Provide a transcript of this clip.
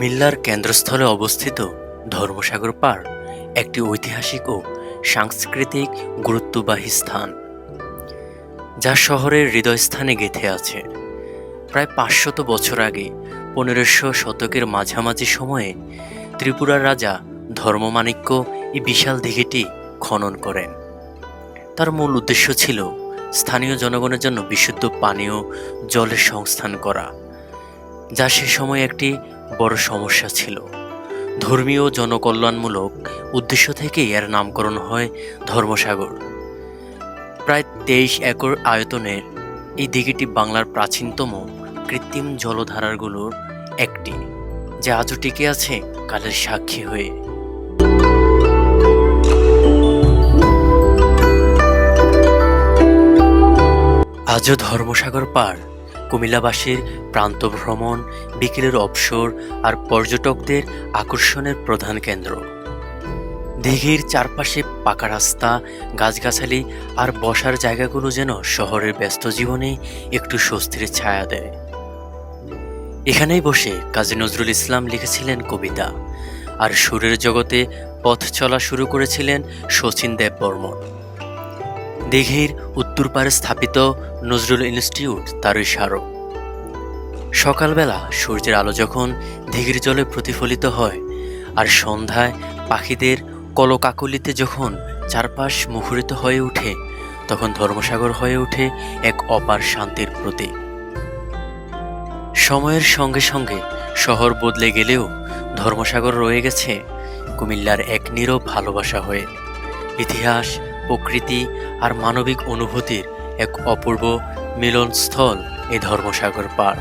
কুমিল্লার কেন্দ্রস্থলে অবস্থিত ধর্মসাগর পাড় একটি ঐতিহাসিক ও সাংস্কৃতিক গুরুত্ববাহী স্থান, যা শহরের হৃদয়স্থানে গেঁথে আছে। প্রায় ৫০০ বছর আগে ১৫০০ শতকের মাঝামাঝি সময়ে ত্রিপুরার রাজা ধর্মমাণিক্য এই বিশাল দিঘিটি খনন করেন। তার মূল উদ্দেশ্য ছিল স্থানীয় জনগণের জন্য বিশুদ্ধ পানীয় জলের সংস্থান করা, যা সে সময় একটি বড় সমস্যা ছিল। ধর্মীয় ও জনকল্যাণমূলক উদ্দেশ্য থেকেই এর নামকরণ হয় ধর্মসাগর। প্রায় ২৩ একর আয়তনের এই দিঘিটি বাংলার প্রাচীনতম কৃত্রিম জলধারাগুলোর একটি, যা আজও টিকে আছে কালের সাক্ষী হয়ে। আজও ধর্মসাগর পাড় কুমিল্লাবাসীর প্রান্ত ভ্রমণ, বিকেলের অবসর আর পর্যটকদের আকর্ষণের প্রধান কেন্দ্র। দিঘির চারপাশে পাকা রাস্তা, গাছগাছালি আর বসার জায়গাগুলো যেন শহরের ব্যস্ত জীবনে একটু স্বস্তির ছায়া দেয়। এখানেই বসে কাজী নজরুল ইসলাম লিখেছিলেন কবিতা, আর সুরের জগতে পথ চলা শুরু করেছিলেন শচীন দেববর্মন। দিঘির উত্তর পাড়ে স্থাপিত নজরুল ইনস্টিটিউট তারই স্মারক। সকালবেলা সূর্যের আলো যখন দিঘির জলে প্রতিফলিত হয়, আর সন্ধ্যায় পাখিদের কলকাকলিতে যখন চারপাশ মুখরিত হয়ে ওঠে, তখন ধর্মসাগর হয়ে ওঠে এক অপার শান্তির প্রতীক। সময়ের সঙ্গে সঙ্গে শহর বদলে গেলেও ধর্মসাগর রয়ে গেছে কুমিল্লার এক নীরব ভালোবাসা হয়ে। ইতিহাস, প্রকৃতি আর মানবিক অনুভূতির এক অপূর্ব মিলনস্থল এই ধর্মসাগর পাড়।